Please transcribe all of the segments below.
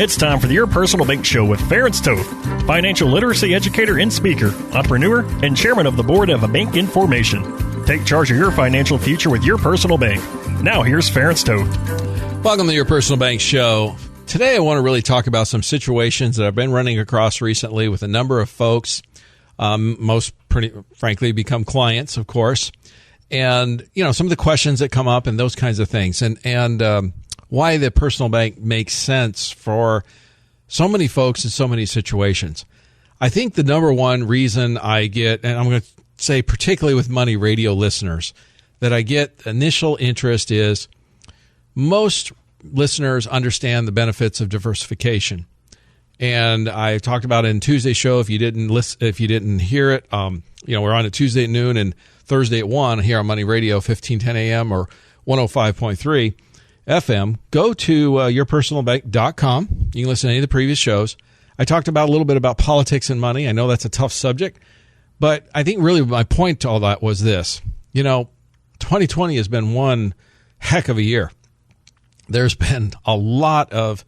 It's time for the Your Personal Bank Show with Ference Toth, financial literacy educator and speaker, entrepreneur, and chairman of the board of a bank in formation. Take charge of your financial future with Your Personal Bank. Now here's Ference Toth. Welcome to Your Personal Bank Show. Today I want to really talk about some situations that I've been running across recently with a number of folks, most pretty frankly become clients, of course, and some of the questions that come up and those kinds of things, and why the personal bank makes sense for so many folks in so many situations. I think the number one reason I get, and I'm going to say particularly with Money Radio listeners, that I get initial interest is most listeners understand the benefits of diversification. And I talked about it in Tuesday's show. If you didn't hear it, we're on a Tuesday at noon and Thursday at 1 here on Money Radio, 1510 AM or 105.3 FM. Go to yourpersonalbank.com. You can listen to any of the previous shows. I talked about a little bit about politics and money. I know that's a tough subject, but I think really my point to all that was this. 2020 has been one heck of a year. There's been a lot of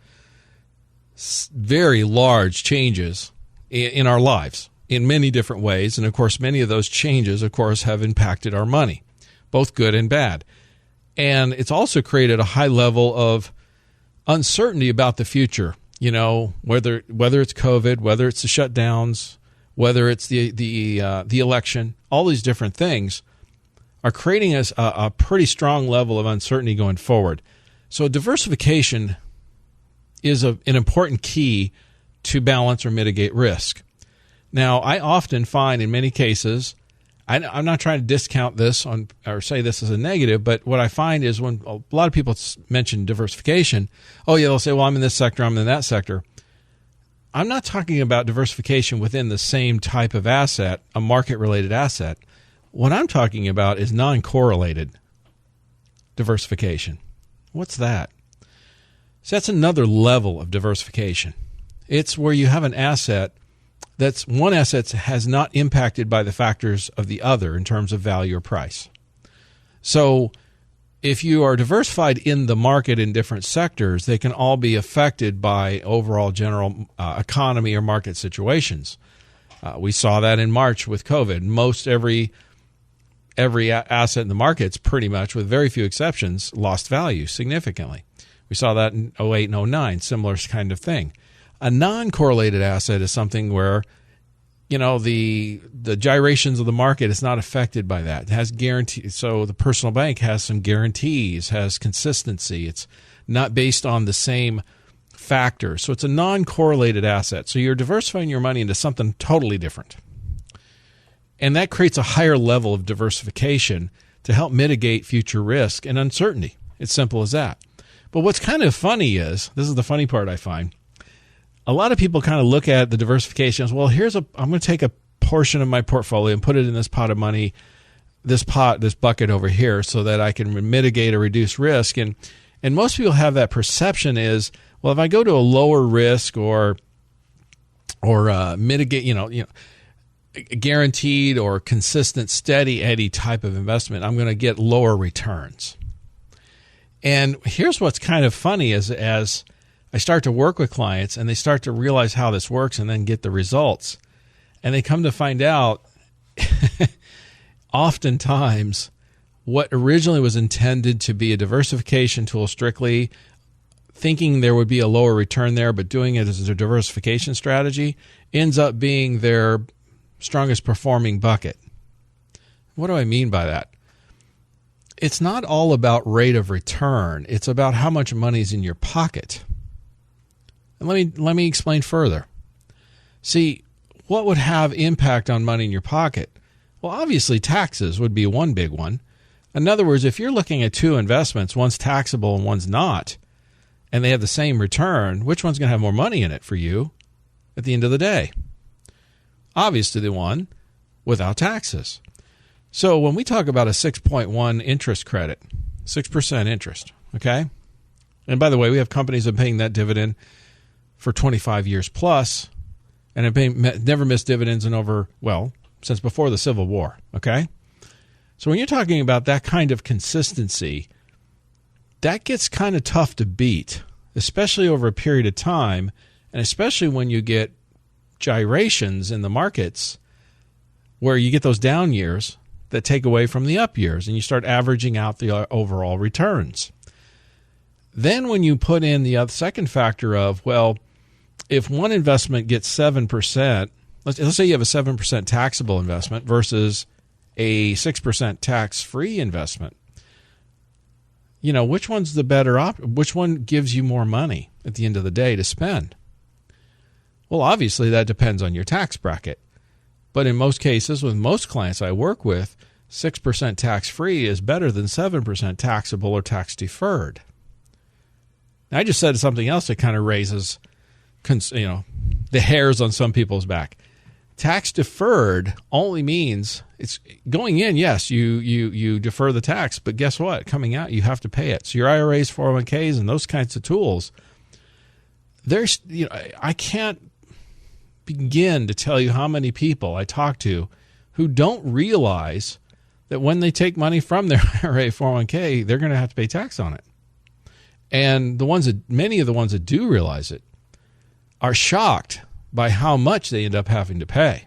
very large changes in our lives in many different ways. And, of course, many of those changes, of course, have impacted our money, both good and bad. And it's also created a high level of uncertainty about the future, whether it's COVID, whether it's the shutdowns, whether it's the election, all these different things are creating us a pretty strong level of uncertainty going forward. So diversification is an important key to balance or mitigate risk. Now, I often find in many cases, I'm not trying to discount this or say this is a negative, but what I find is when a lot of people mention diversification, they'll say, well, I'm in this sector, I'm in that sector. I'm not talking about diversification within the same type of asset, a market-related asset. What I'm talking about is non-correlated diversification. What's that? So that's another level of diversification. It's where you have an asset that's one asset has not impacted by the factors of the other in terms of value or price. So if you are diversified in the market in different sectors, they can all be affected by overall general economy or market situations. We saw that in March with COVID. Most every asset in the markets, pretty much with very few exceptions, lost value significantly. We saw that in 08 and 09, similar kind of thing. A non-correlated asset is something where, the gyrations of the market is not affected by that. It has guarantees. So the personal bank has some guarantees, has consistency. It's not based on the same factors. So it's a non-correlated asset. So you're diversifying your money into something totally different. And that creates a higher level of diversification to help mitigate future risk and uncertainty. It's simple as that. But what's kind of funny is, this is the funny part I find, a lot of people kind of look at the diversification as, well, I'm going to take a portion of my portfolio and put it in this pot of money, this bucket over here, so that I can mitigate or reduce risk. And most people have that perception is, well, if I go to a lower risk or mitigate, guaranteed or consistent, steady Eddie type of investment, I'm going to get lower returns. And here's what's kind of funny is as I start to work with clients and they start to realize how this works and then get the results, and they come to find out oftentimes what originally was intended to be a diversification tool, strictly thinking there would be a lower return there, but doing it as a diversification strategy, ends up being their strongest performing bucket. What do I mean by that? It's not all about rate of return. It's about how much money's in your pocket. And let me explain further. See, what would have impact on money in your pocket? Well, obviously taxes would be one big one. In other words, if you're looking at two investments, one's taxable and one's not, and they have the same return, which one's going to have more money in it for you at the end of the day? Obviously the one without taxes. So when we talk about a 6.1 interest credit, 6% interest, okay? And by the way, we have companies that are paying that dividend for 25 years plus and have never missed dividends since before the Civil War, okay? So when you're talking about that kind of consistency, that gets kind of tough to beat. especially over a period of time, and especially when you get gyrations in the markets where you get those down years that take away from the up years, and you start averaging out the overall returns. Then when you put in the second factor of, well, if one investment gets 7%, let's say you have a 7% taxable investment versus a 6% tax-free investment, which one's the better option? Which one gives you more money at the end of the day to spend? Well, obviously that depends on your tax bracket. But in most cases, with most clients I work with, 6% tax-free is better than 7% taxable or tax-deferred. Now, I just said something else that kind of raises the hairs on some people's back. Tax deferred only means it's going in. Yes, you defer the tax, but guess what? Coming out, you have to pay it. So your IRAs, 401ks, and those kinds of tools. I can't begin to tell you how many people I talk to who don't realize that when they take money from their IRA, 401k, they're going to have to pay tax on it. And many of the ones that do realize it are shocked by how much they end up having to pay.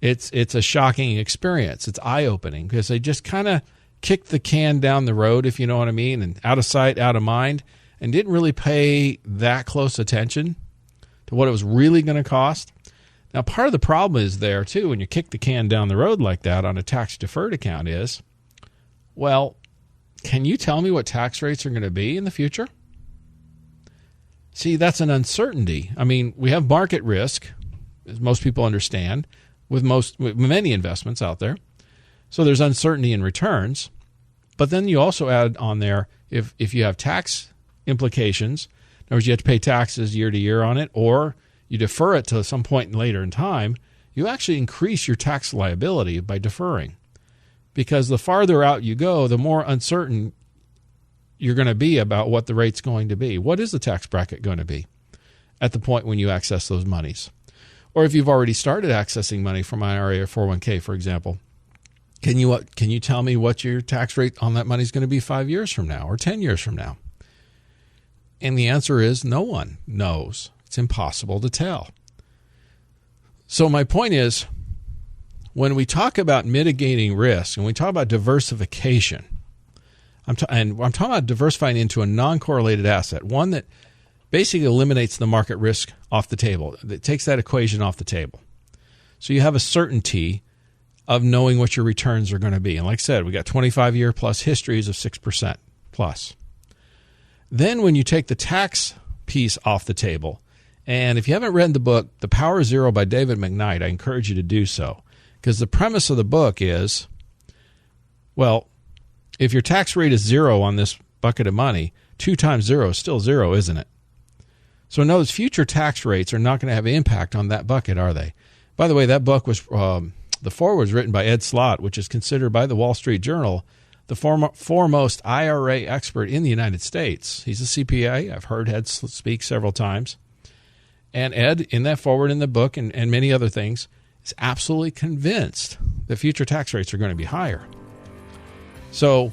It's a shocking experience. It's eye-opening because they just kind of kicked the can down the road, if you know what I mean, and out of sight, out of mind, and didn't really pay that close attention to what it was really going to cost. Now, part of the problem is there, too, when you kick the can down the road like that on a tax-deferred account is, well, can you tell me what tax rates are going to be in the future? See, that's an uncertainty. I mean, we have market risk, as most people understand, with many investments out there. So there's uncertainty in returns. But then you also add on there, if you have tax implications, in other words, you have to pay taxes year to year on it, or you defer it to some point later in time, you actually increase your tax liability by deferring. Because the farther out you go, the more uncertain you're going to be about what the rate's going to be. What is the tax bracket going to be at the point when you access those monies? Or if you've already started accessing money from IRA or 401k, for example, can you tell me what your tax rate on that money is going to be 5 years from now or 10 years from now? And the answer is no one knows. It's impossible to tell. So my point is, when we talk about mitigating risk and we talk about diversification, I'm talking about diversifying into a non-correlated asset, one that basically eliminates the market risk off the table. That takes that equation off the table. So you have a certainty of knowing what your returns are going to be. And like I said, we got 25-year plus histories of 6% plus. Then when you take the tax piece off the table, and if you haven't read the book, The Power of Zero by David McKnight, I encourage you to do so. Because the premise of the book is, well, if your tax rate is 0 on this bucket of money, 2 times 0 is still 0, isn't it? So in other words, future tax rates are not going to have an impact on that bucket, are they? By the way, that book was, the foreword was written by Ed Slott, which is considered by the Wall Street Journal the foremost IRA expert in the United States. He's a CPA. I've heard Ed speak several times. And Ed, in that foreword in the book and many other things, is absolutely convinced that future tax rates are going to be higher. So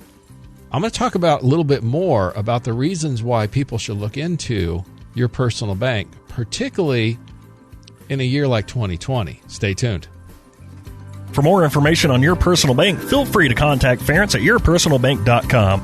I'm going to talk about a little bit more about the reasons why people should look into your personal bank, particularly in a year like 2020. Stay tuned. For more information on Your Personal Bank, feel free to contact Ference at yourpersonalbank.com.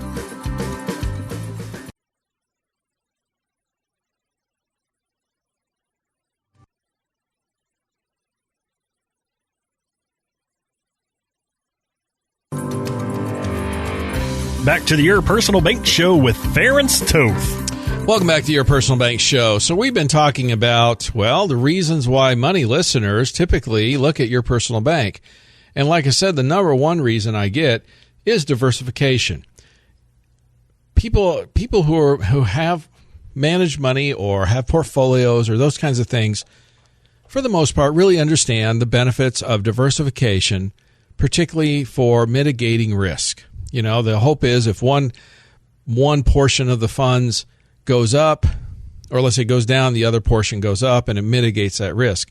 Back to the Your Personal Bank Show with Ference Toth. Welcome back to Your Personal Bank Show. So we've been talking about, well, the reasons why money listeners typically look at Your Personal Bank. And like I said, the number one reason I get is diversification. People who have managed money or have portfolios or those kinds of things, for the most part, really understand the benefits of diversification, particularly for mitigating risk. You know, the hope is if one portion of the funds goes up, or let's say goes down, the other portion goes up, and it mitigates that risk.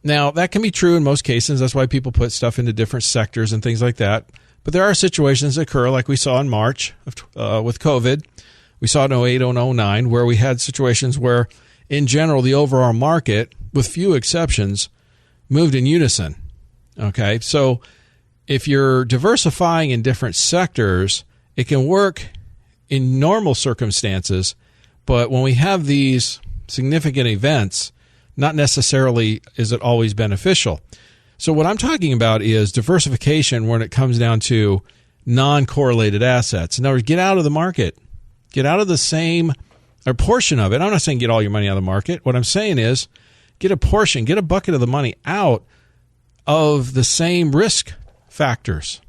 Now, that can be true in most cases. That's why people put stuff into different sectors and things like that. But there are situations that occur, like we saw in March with COVID. We saw it in 08 and 09, where we had situations where, in general, the overall market, with few exceptions, moved in unison. Okay, so if you're diversifying in different sectors, it can work in normal circumstances, but when we have these significant events, not necessarily is it always beneficial. So what I'm talking about is diversification when it comes down to non-correlated assets. In other words, get out of the market. Get out of the same or portion of it. I'm not saying get all your money out of the market. What I'm saying is get a portion, get a bucket of the money out of the same risk factors.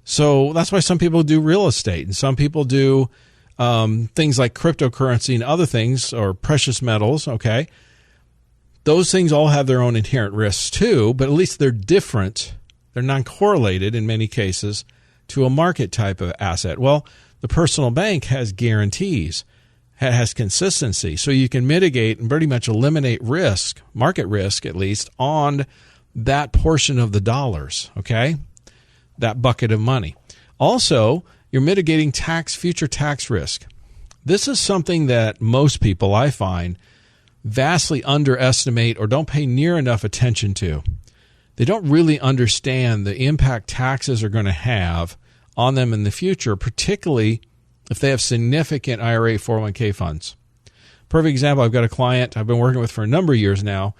So that's why some people do real estate and some people do things like cryptocurrency and other things, or precious metals, okay? Those things all have their own inherent risks too, but at least they're different. They're non-correlated in many cases to a market type of asset. Well, the personal bank has guarantees, has consistency, so you can mitigate and pretty much eliminate risk, market risk at least, on that portion of the dollars, okay? That bucket of money. Also, you're mitigating future tax risk. This is something that most people, I find, vastly underestimate or don't pay near enough attention to. They don't really understand the impact taxes are going to have on them in the future, particularly if they have significant IRA 401k funds. Perfect example, I've got a client I've been working with for a number of years now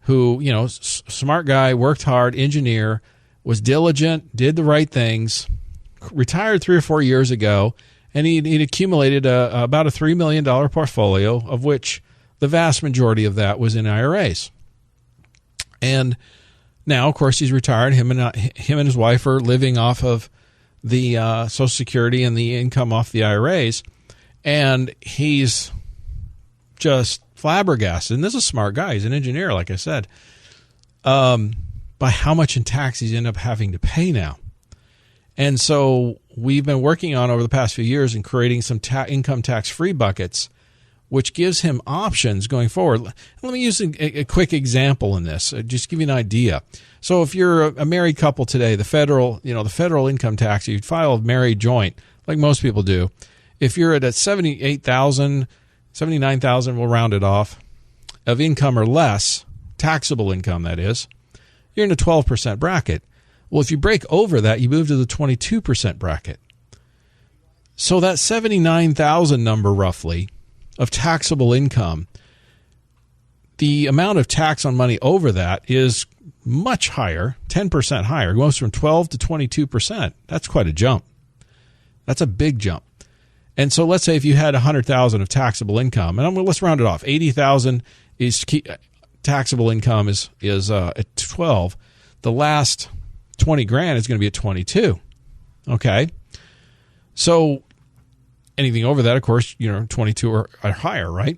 who, smart guy, worked hard, engineer, was diligent, did the right things, retired 3 or 4 years ago, and he'd accumulated about a $3 million portfolio, of which the vast majority of that was in IRAs. And now, of course, he's retired. Him and his wife are living off of the Social Security and the income off the IRAs, and he's just flabbergasted. And this is a smart guy. He's an engineer, like I said, by how much in tax he's ended up having to pay now. And so we've been working on over the past few years and creating some income tax-free buckets, which gives him options going forward. Let me use a quick example in this, just give you an idea. So if you're a married couple today, the federal income tax, you'd file a married joint, like most people do. If you're at a $78,000, $79,000, we'll round it off, of income or less, taxable income that is, you're in a 12% bracket. Well, if you break over that, you move to the 22% bracket. So that $79,000 number roughly of taxable income, the amount of tax on money over that is much higher, 10% higher. It goes from 12 to 22%. That's quite a jump. That's a big jump. And so let's say if you had $100,000 of taxable income, and let's round it off. $80,000 is taxable income is at 12. The last 20 grand is going to be at 22. Okay. So anything over that, of course, 22 or higher, right?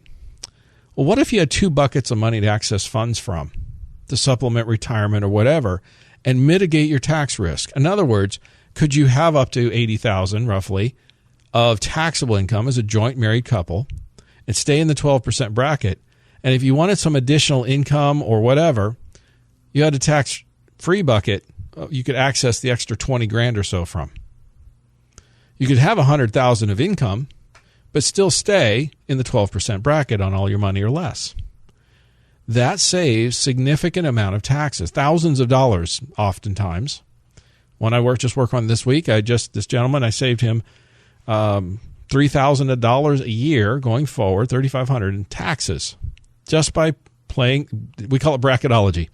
Well, what if you had 2 buckets of money to access funds from, to supplement retirement or whatever, and mitigate your tax risk? In other words, could you have up to $80,000 roughly of taxable income as a joint married couple and stay in the 12% bracket? And if you wanted some additional income or whatever, you had a tax-free bucket, you could access the extra 20 grand or so from. You could have $100,000 of income, but still stay in the 12% bracket on all your money or less. That saves significant amount of taxes, thousands of dollars oftentimes. When I work on this week, this gentleman, I saved him $3,000 a year going forward, $3,500 in taxes, just by playing, we call it bracketology,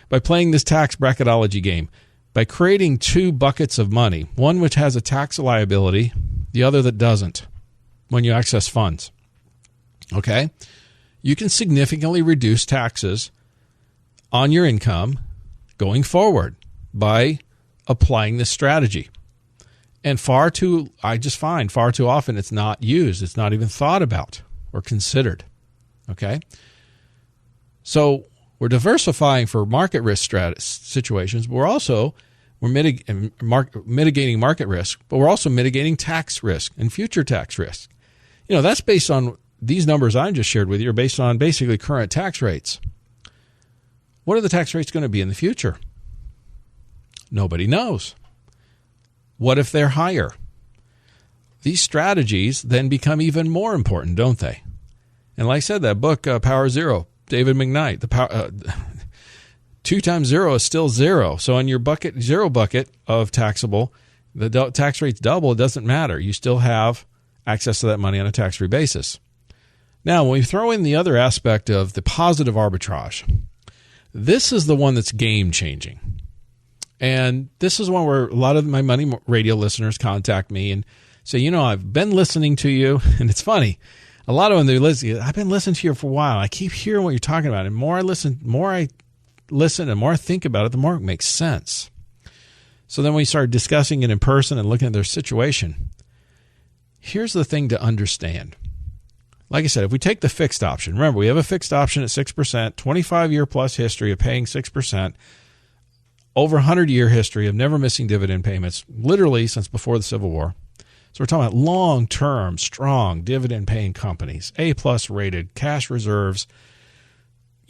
by playing this tax bracketology game. By creating 2 buckets of money, one which has a tax liability, the other that doesn't, when you access funds. Okay? You can significantly reduce taxes on your income going forward by applying this strategy. And I just find far too often it's not used. It's not even thought about or considered. Okay? So we're diversifying for market risk situations, but we're mitigating market risk, but we're also mitigating tax risk and future tax risk. That's based on these numbers I just shared with you, are based on basically current tax rates. What are the tax rates going to be in the future? Nobody knows. What if they're higher? these strategies then become even more important, don't they? And like I said, that book, Power Zero, David McKnight, the power, 2 times 0 is still 0. So in your zero bucket of taxable, the tax rate's double, it doesn't matter. You still have access to that money on a tax-free basis. Now, when we throw in the other aspect of the positive arbitrage, this is the one that's game-changing. And this is one where a lot of my money radio listeners contact me and say, I've been listening to you. And it's funny. A lot of them, I've been listening to you for a while. I keep hearing what you're talking about. And the more I listen and more I think about it, the more it makes sense. So then we started discussing it in person and looking at their situation. Here's the thing to understand. Like I said, if we take the fixed option, remember, we have a fixed option at 6%, 25-year plus history of paying 6%, over 100-year history of never missing dividend payments, literally since before the Civil War. So we're talking about long-term, strong dividend-paying companies, A-plus rated, cash reserves,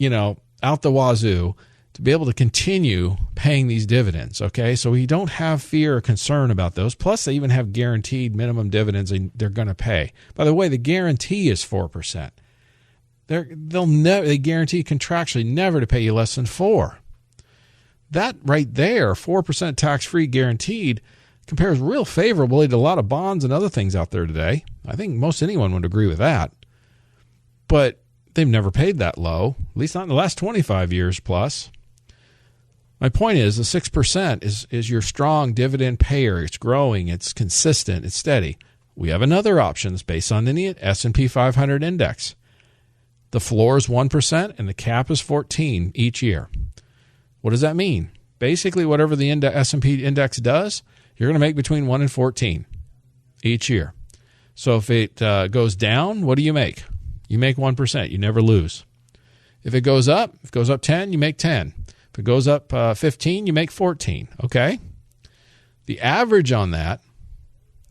out the wazoo, to be able to continue paying these dividends, okay? So we don't have fear or concern about those. Plus, they even have guaranteed minimum dividends they're going to pay. By the way, the guarantee is 4%. They guarantee contractually never to pay you less than 4%. That right there, 4% tax-free guaranteed, compares real favorably to a lot of bonds and other things out there today. I think most anyone would agree with that. But they've never paid that low, at least not in the last 25 years plus. My point is the 6% is your strong dividend payer. It's growing, it's consistent, it's steady. We have another option that's based on the S&P 500 index. The floor is 1% and the cap is 14 each year. What does that mean? Basically, whatever the S&P index does, you're going to make between 1 and 14 each year. So if it goes down, what do you make? You make 1%. You never lose. If it goes up 10, you make 10. If it goes up 15, you make 14. Okay? The average on that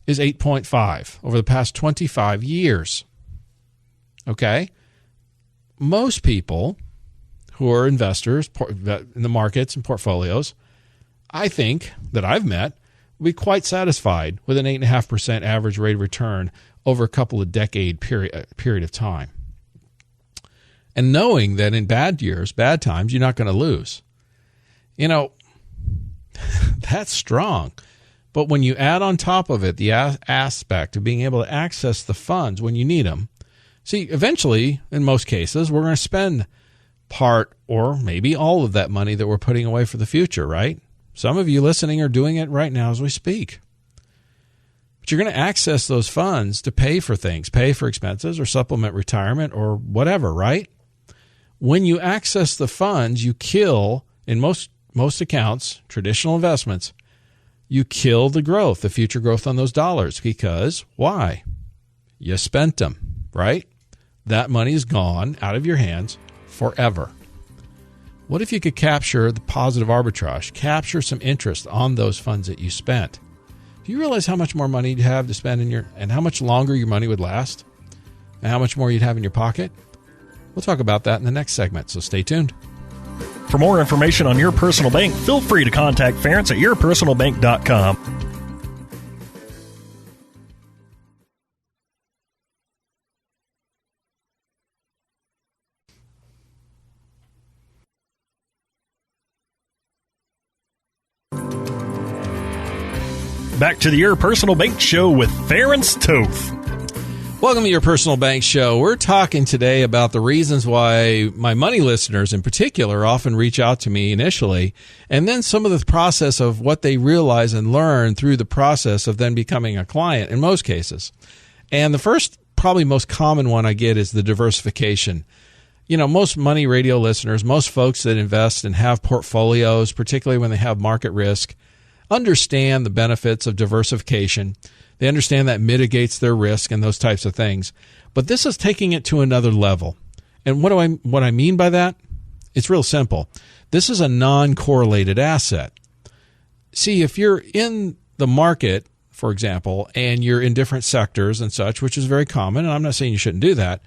is 8.5 over the past 25 years. Okay? Most people who are investors in the markets and portfolios, I think that I've met, will be quite satisfied with an 8.5% average rate of return over a couple of decade period of time. And knowing that in bad years, bad times, you're not going to lose. That's strong. But when you add on top of it the aspect of being able to access the funds when you need them, see, eventually, in most cases, we're going to spend part or maybe all of that money that we're putting away for the future, right? Some of you listening are doing it right now as we speak. But you're going to access those funds to pay for things, pay for expenses or supplement retirement or whatever, right? When you access the funds, you kill, in most accounts, traditional investments, you kill the growth, the future growth on those dollars. Because why? You spent them, right? That money is gone out of your hands forever. What if you could capture the positive arbitrage, capture some interest on those funds that you spent? Do you realize how much more money you'd have to spend and how much longer your money would last? And how much more you'd have in your pocket? We'll talk about that in the next segment, so stay tuned. For more information on Your Personal Bank, feel free to contact Ference at yourpersonalbank.com. Back to the Your Personal Bank Show with Ference Toth. Welcome to Your Personal Bank Show. We're talking today about the reasons why my money listeners in particular often reach out to me initially, and then some of the process of what they realize and learn through the process of then becoming a client in most cases. And the first, probably most common one I get is the diversification. Most money radio listeners, most folks that invest and have portfolios, particularly when they have market risk, understand the benefits of diversification. They understand that mitigates their risk and those types of things. But this is taking it to another level. And what I mean by that? It's real simple. This is a non-correlated asset. See, if you're in the market, for example, and you're in different sectors and such, which is very common, and I'm not saying you shouldn't do that,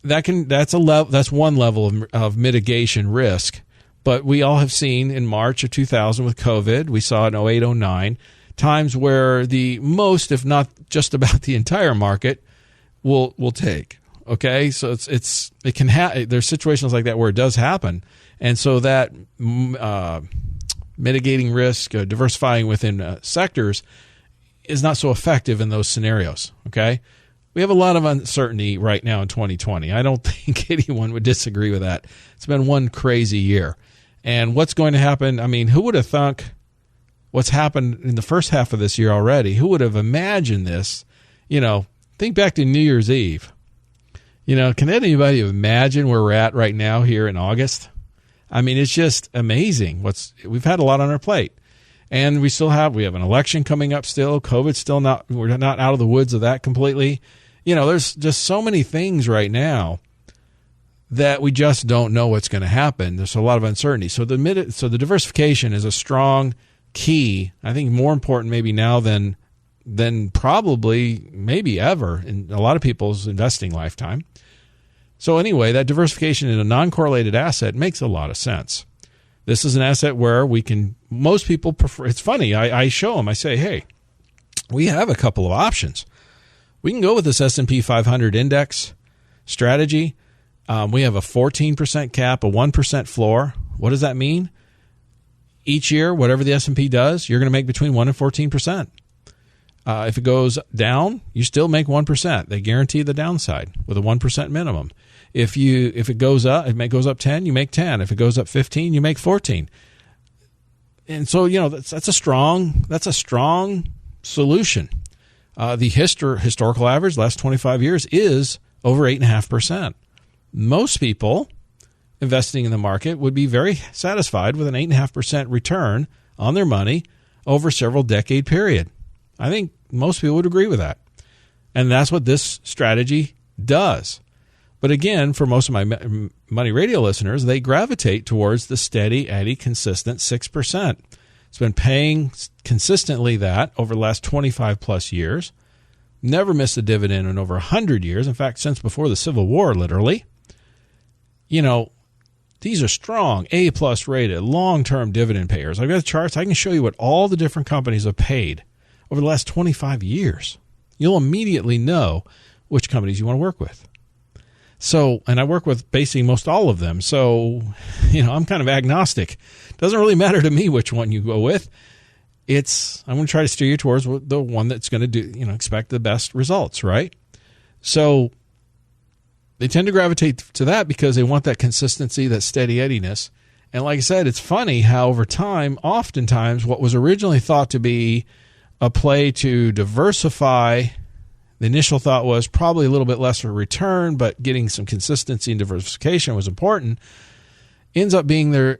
that's one level of mitigation risk. But we all have seen in March of 2000 with COVID, we saw in 08, 09, times where the most, if not just about the entire market, will take. Okay, so it can there's situations like that where it does happen, and so that mitigating risk, diversifying within sectors is not so effective in those scenarios. Okay, we have a lot of uncertainty right now in 2020. I don't think anyone would disagree with that. It's been one crazy year, and what's going to happen? I mean, who would have thunk what's happened in the first half of this year already? Who would have imagined this? Think back to New Year's Eve. Can anybody imagine where we're at right now here in August? I mean, it's just amazing. We've had a lot on our plate, and we have an election coming up still. COVID's still we're not out of the woods of that completely. There's just so many things right now that we just don't know what's going to happen. There's a lot of uncertainty. So the diversification is a strong key. I think more important maybe now than probably maybe ever in a lot of people's investing lifetime. So anyway, that diversification in a non-correlated asset makes a lot of sense. This is an asset where most people prefer. It's funny. I show them. I say, hey, we have a couple of options. We can go with this S&P 500 index strategy. We have a 14% cap, a 1% floor. What does that mean? Each year, whatever the S&P does, you're going to make between 1 and 14%. If it goes down, you still make 1%. They guarantee the downside with a 1% minimum. If it goes up, if it goes up 10, you make 10. If it goes up 15, you make 14. And so that's a strong solution. The historical average last 25 years is over 8.5%. Most people investing in the market would be very satisfied with an 8.5% return on their money over several decade period. I think most people would agree with that. And that's what this strategy does. But again, for most of my Money Radio listeners, they gravitate towards the steady, Eddie, consistent 6%. It's been paying consistently that over the last 25 plus years. Never missed a dividend in over 100 years. In fact, since before the Civil War, literally. These are strong, A-plus rated, long-term dividend payers. I've got charts. I can show you what all the different companies have paid over the last 25 years. You'll immediately know which companies you want to work with. So, and I work with basically most all of them. So, I'm kind of agnostic. Doesn't really matter to me which one you go with. I'm going to try to steer you towards the one that's going to do, expect the best results, right? So they tend to gravitate to that because they want that consistency, that steady eddiness. And like I said, it's funny how over time, oftentimes what was originally thought to be a play to diversify, the initial thought was probably a little bit less of a return, but getting some consistency and diversification was important, ends up being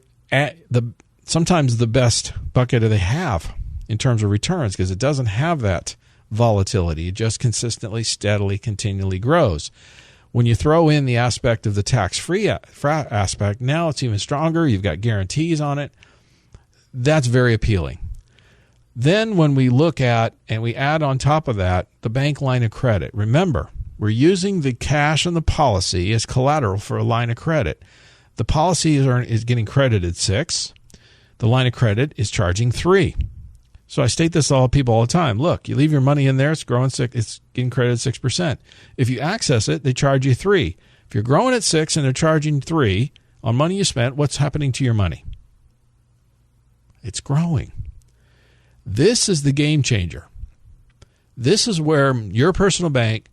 sometimes the best bucket they have in terms of returns because it doesn't have that volatility. It just consistently, steadily, continually grows. When you throw in the aspect of the tax-free aspect, now it's even stronger. You've got guarantees on it. That's very appealing. Then when we look at and we add on top of that the bank line of credit, remember, we're using the cash and the policy as collateral for a line of credit. The policy is getting credited 6. The line of credit is charging 3. So I state this to all people all the time. Look, you leave your money in there, it's growing 6, it's getting credited 6%. If you access it, they charge you 3. If you're growing at 6 and they're charging 3 on money you spent, what's happening to your money? It's growing. This is the game changer. This is where your personal bank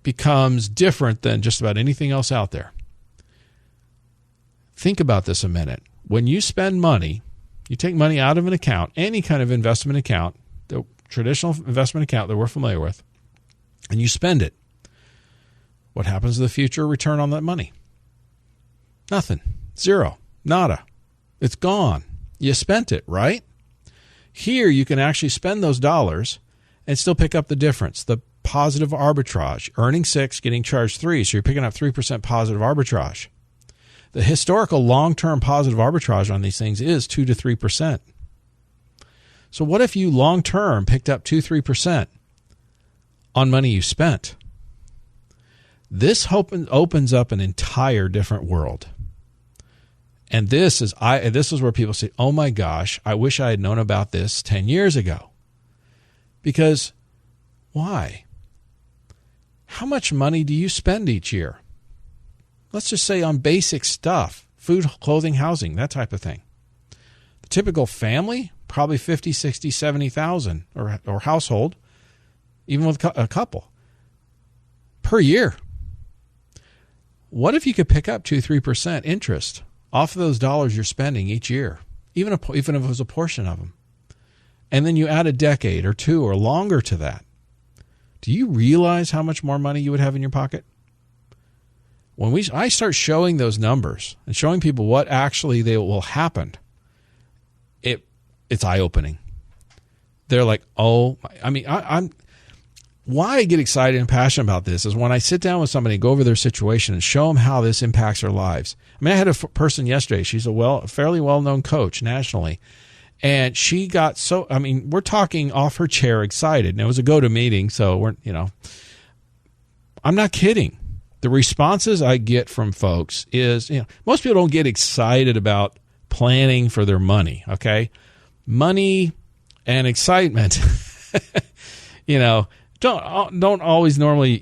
becomes different than just about anything else out there. Think about this a minute. When you spend money, you take money out of an account, any kind of investment account, the traditional investment account that we're familiar with, and you spend it. What happens to the future return on that money? Nothing. Zero. Nada. It's gone. You spent it, right? Here, you can actually spend those dollars and still pick up the difference, the positive arbitrage. Earning 6, getting charged 3, so you're picking up 3% positive arbitrage. The historical long-term positive arbitrage on these things is 2 to 3%. So what if you long-term picked up 2-3% on money you spent? This opens up an entire different world. And this is where people say, oh my gosh, I wish I had known about this 10 years ago. Because why? How much money do you spend each year? Let's just say on basic stuff, food, clothing, housing, that type of thing. The typical family, probably 50, 60, 70,000 or household, even with a couple, per year. What if you could pick up 2-3% interest off of those dollars you're spending each year, even if it was a portion of them? And then you add a decade or two or longer to that. Do you realize how much more money you would have in your pocket? When I start showing those numbers and showing people what actually will happen, it's eye-opening. They're like, oh, I'm why I get excited and passionate about this is when I sit down with somebody and go over their situation and show them how this impacts their lives. I had a person yesterday. She's a fairly well-known coach nationally. And she got we're talking off her chair excited. And it was a go-to meeting, so I'm not kidding. The responses I get from folks is, most people don't get excited about planning for their money, okay? Money and excitement, don't always normally,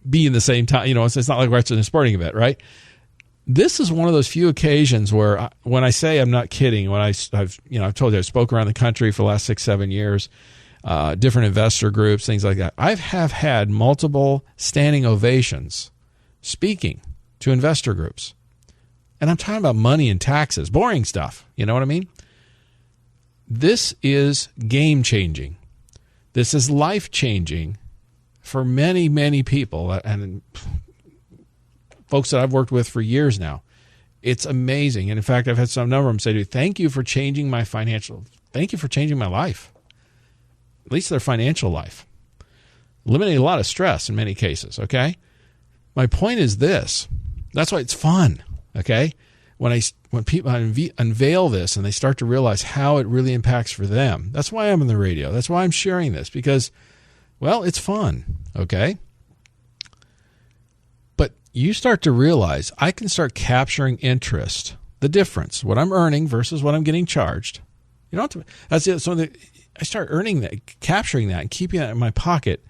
be in the same time. It's not like we're at a sporting event, right? This is one of those few occasions where when I say I'm not kidding, when I've told you I spoke around the country for the last 6-7 years, different investor groups, things like that. I have had multiple standing ovations speaking to investor groups. And I'm talking about money and taxes, boring stuff. You know what I mean? This is game-changing. This is life-changing for many, many people and folks that I've worked with for years now. It's amazing. And in fact, I've had some number of them say to me, thank you for changing my life. At least their financial life. Eliminating a lot of stress in many cases, okay? My point is this. That's why it's fun, okay? When people unveil this and they start to realize how it really impacts for them, that's why I'm on the radio. That's why I'm sharing this, because, well, it's fun, okay? But you start to realize I can start capturing interest, the difference, what I'm earning versus what I'm getting charged. You don't have to, that's it. So I start earning that, capturing that, and keeping that in my pocket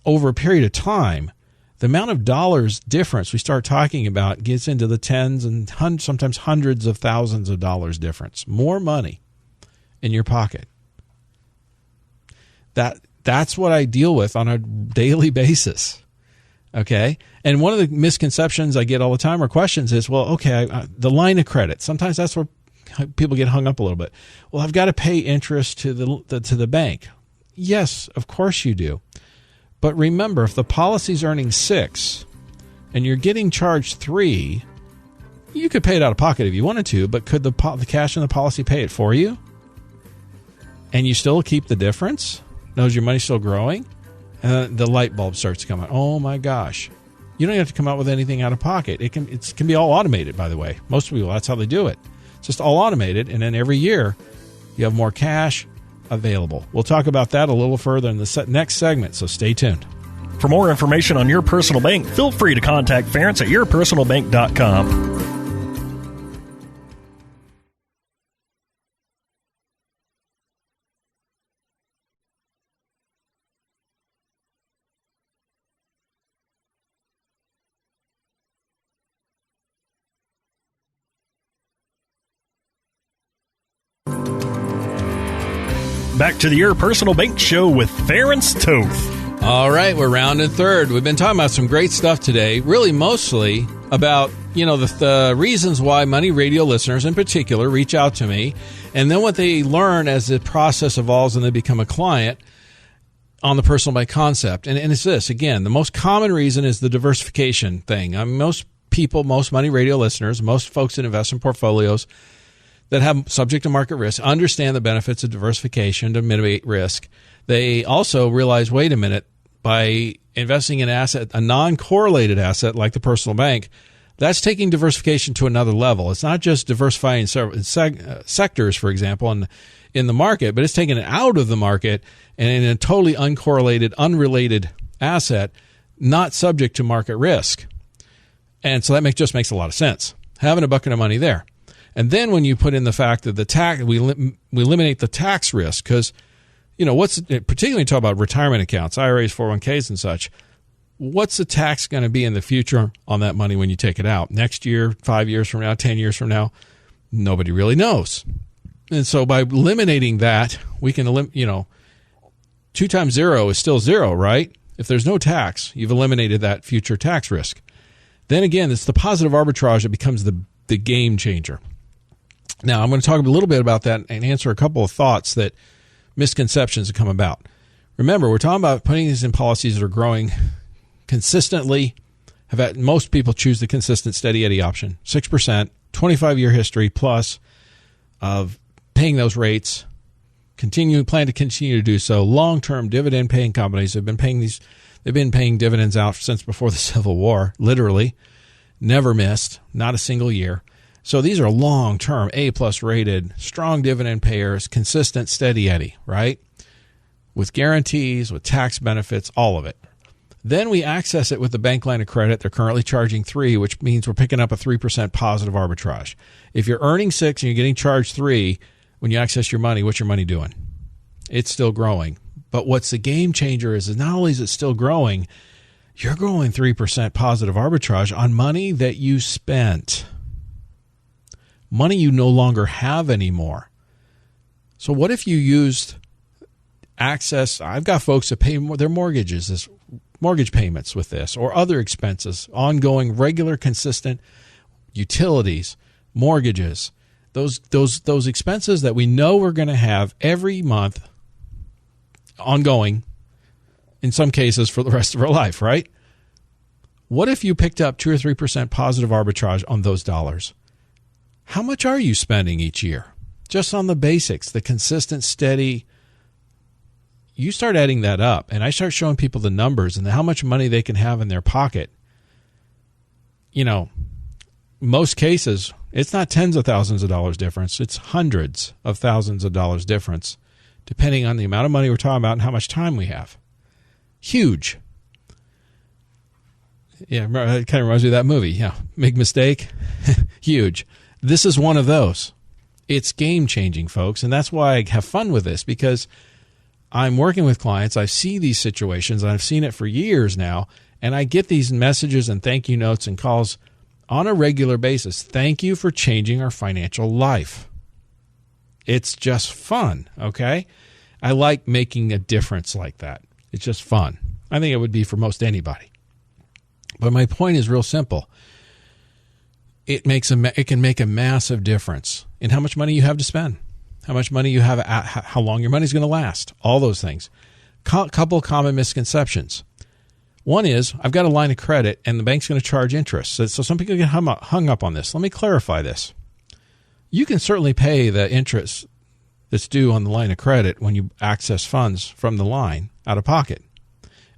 over a period of time. The amount of dollars difference we start talking about gets into the tens and sometimes hundreds of thousands of dollars difference. More money in your pocket. That's what I deal with on a daily basis. Okay? And one of the misconceptions I get all the time or questions is, well, okay, the line of credit. Sometimes that's where people get hung up a little bit. Well, I've got to pay interest to the bank. Yes, of course you do. But remember, if the policy's earning 6 and you're getting charged 3, you could pay it out of pocket if you wanted to, but could the cash in the policy pay it for you? And you still keep the difference? Knows your money's still growing? And the light bulb starts to come on. Oh my gosh. You don't have to come out with anything out of pocket. It can be all automated, by the way. Most people, that's how they do it. It's just all automated, and then every year you have more cash available. We'll talk about that a little further in the next segment, so stay tuned. For more information on Your Personal Bank, feel free to contact Ference at yourpersonalbank.com. Back to the Your Personal Bank Show with Ference Toth. All right, we're rounding third. We've been talking about some great stuff today, really mostly about, the reasons why money radio listeners in particular reach out to me, and then what they learn as the process evolves and they become a client on the personal bank concept. And it's this, again, the most common reason is the diversification thing. Most people, most money radio listeners, most folks in investment portfolios that have subject to market risk understand the benefits of diversification to mitigate risk. They also realize, wait a minute, by investing in a non-correlated asset like the personal bank, that's taking diversification to another level. It's not just diversifying several sectors, for example, in the market, but it's taking it out of the market and in a totally uncorrelated, unrelated asset, not subject to market risk. And so that just makes a lot of sense. having a bucket of money there. And then when you put in the fact that the tax, we eliminate the tax risk, because, particularly talk about retirement accounts, IRAs, 401ks and such, what's the tax going to be in the future on that money when you take it out? Next year, 5 years from now, 10 years from now, nobody really knows. And so by eliminating that, we can, 2 times 0 is still 0, right? If there's no tax, you've eliminated that future tax risk. Then again, it's the positive arbitrage that becomes the game changer. Now, I'm going to talk a little bit about that and answer a couple of thoughts that misconceptions have come about. Remember, we're talking about putting these in policies that are growing consistently. Most people choose the consistent steady Eddie option, 6%, 25-year history plus of paying those rates, plan to continue to do so. Long-term dividend-paying companies have been paying they've been paying dividends out since before the Civil War, literally, never missed, not a single year. So these are long-term, A-plus rated, strong dividend payers, consistent, steady Eddie, right? With guarantees, with tax benefits, all of it. Then we access it with the bank line of credit. They're currently charging 3, which means we're picking up a 3% positive arbitrage. If you're earning 6 and you're getting charged 3 when you access your money, what's your money doing? It's still growing. But what's the game changer is not only is it still growing, you're growing 3% positive arbitrage on money that you spent. Money you no longer have anymore. So what if you used access? I've got folks that pay their mortgages, mortgage payments with this, or other expenses, ongoing, regular, consistent utilities, mortgages, those expenses that we know we're going to have every month, ongoing, in some cases for the rest of our life, right? What if you picked up 2 or 3% positive arbitrage on those dollars? How much are you spending each year? Just on the basics, the consistent, steady. You start adding that up, and I start showing people the numbers and how much money they can have in their pocket. Most cases, it's not tens of thousands of dollars difference. It's hundreds of thousands of dollars difference, depending on the amount of money we're talking about and how much time we have. Huge. Yeah, it kind of reminds me of that movie. Yeah, Big Mistake. Huge. This is one of those. It's game-changing, folks, and that's why I have fun with this, because I'm working with clients. I see these situations, and I've seen it for years now, and I get these messages and thank you notes and calls on a regular basis. Thank you for changing our financial life. It's just fun, okay? I like making a difference like that. It's just fun. I think it would be for most anybody. But my point is real simple. It can make a massive difference in how much money you have to spend, how much money you have, how long your money's going to last, all those things. Couple common misconceptions. One is, I've got a line of credit and the bank's going to charge interest. So some people get hung up on this. Let me clarify this. You can certainly pay the interest that's due on the line of credit when you access funds from the line out of pocket.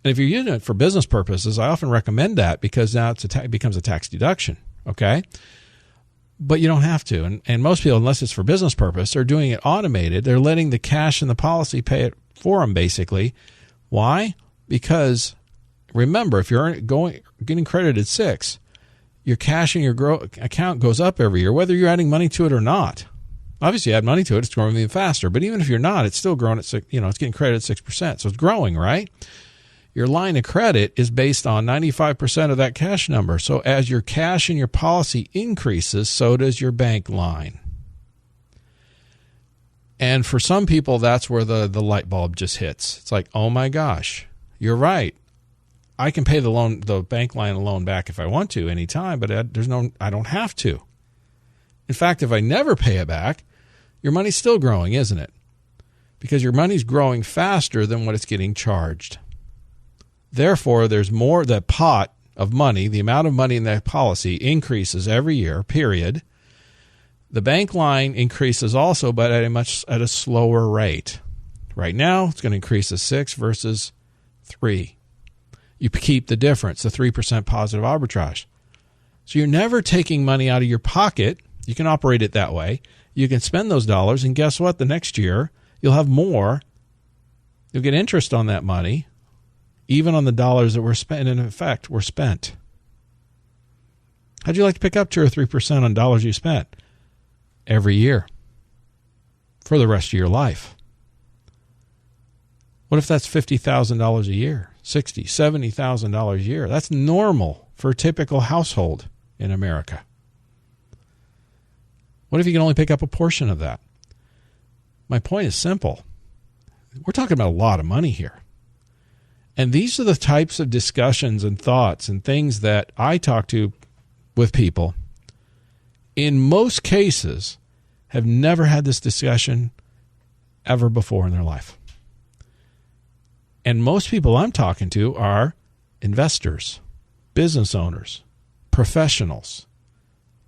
And if you're using it for business purposes, I often recommend that, because now it becomes a tax deduction. Okay? But you don't have to. And most people, unless it's for business purpose, they're doing it automated. They're letting the cash in the policy pay it for them, basically. Why? Because remember, if you're getting credited 6, your cash in your account goes up every year, whether you're adding money to it or not. Obviously, you add money to it, it's growing even faster. But even if you're not, it's still growing at 6. It's getting credited 6%, so it's growing, right? Your line of credit is based on 95% of that cash number. So as your cash in your policy increases, so does your bank line. And for some people, that's where the light bulb just hits. It's like, oh my gosh, you're right. I can pay the bank line loan back if I want to anytime, but I don't have to. In fact, if I never pay it back, your money's still growing, isn't it? Because your money's growing faster than what it's getting charged. Therefore, there's more, that pot of money, the amount of money in that policy increases every year, period. The bank line increases also, but at a slower rate. Right now, it's going to increase to 6 versus 3. You keep the difference, the 3% positive arbitrage. So you're never taking money out of your pocket. You can operate it that way. You can spend those dollars, and guess what? The next year, you'll have more. You'll get interest on that money, even on the dollars that were spent, in effect, were spent. How'd you like to pick up 2 or 3% on dollars you spent every year for the rest of your life? What if that's $50,000 a year, $60,000, $70,000 a year? That's normal for a typical household in America. What if you can only pick up a portion of that? My point is simple. We're talking about a lot of money here. And these are the types of discussions and thoughts and things that I talk to with people, in most cases, have never had this discussion ever before in their life. And most people I'm talking to are investors, business owners, professionals,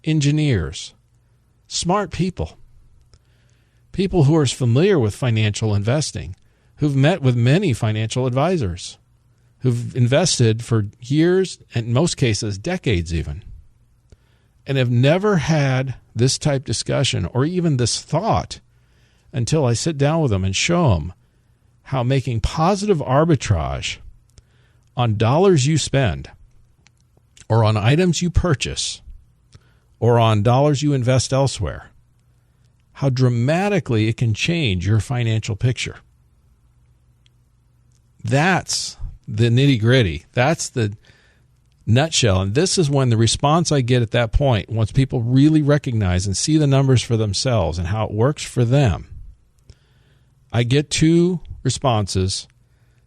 engineers, smart people, people who are familiar with financial investing, who've met with many financial advisors, who've invested for years, and in most cases, decades even, and have never had this type discussion or even this thought until I sit down with them and show them how making positive arbitrage on dollars you spend or on items you purchase or on dollars you invest elsewhere, how dramatically it can change your financial picture. That's the nitty-gritty. That's the nutshell. And this is when the response I get at that point, once people really recognize and see the numbers for themselves and how it works for them, I get 2 responses.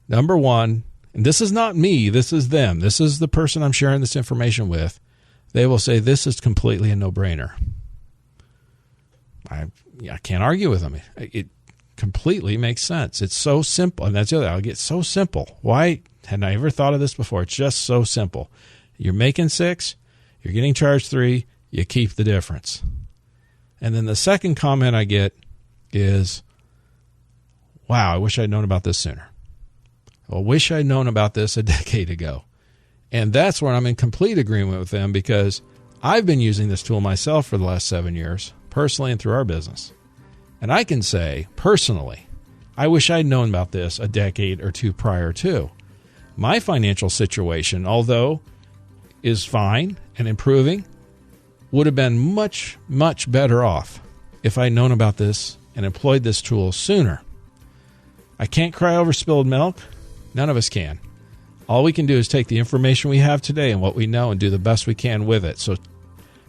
Number one, and this is not me, this is them. This is the person I'm sharing this information with. They will say, this is completely a no-brainer. I can't argue with them. It completely makes sense. It's so simple. And that's the other. I'll get so simple. Why hadn't I ever thought of this before? It's just so simple. You're making 6, you're getting charged 3, you keep the difference. And then the second comment I get is, wow, I wish I'd known about this sooner. I wish I'd known about this a decade ago. And that's where I'm in complete agreement with them, because I've been using this tool myself for the last 7 years, personally and through our business. And I can say, personally, I wish I'd known about this a decade or 2 prior to. My financial situation, although is fine and improving, would have been much, much better off if I'd known about this and employed this tool sooner. I can't cry over spilled milk. None of us can. All we can do is take the information we have today and what we know and do the best we can with it. So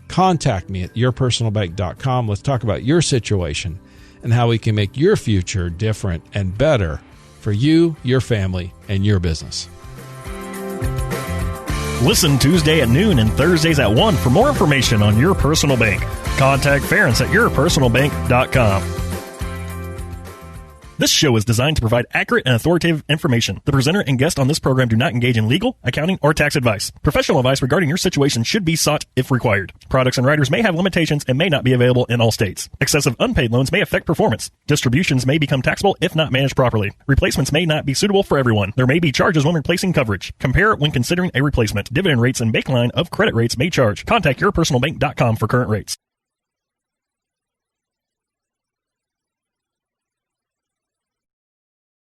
contact me at yourpersonalbank.com. Let's talk about your situation and how we can make your future different and better for you, your family, and your business. Listen Tuesday at noon and Thursdays at 1 for more information on Your Personal Bank. Contact Ference at yourpersonalbank.com. This show is designed to provide accurate and authoritative information. The presenter and guest on this program do not engage in legal, accounting, or tax advice. Professional advice regarding your situation should be sought if required. Products and riders may have limitations and may not be available in all states. Excessive unpaid loans may affect performance. Distributions may become taxable if not managed properly. Replacements may not be suitable for everyone. There may be charges when replacing coverage. Compare when considering a replacement. Dividend rates and bank line of credit rates may charge. Contact yourpersonalbank.com for current rates.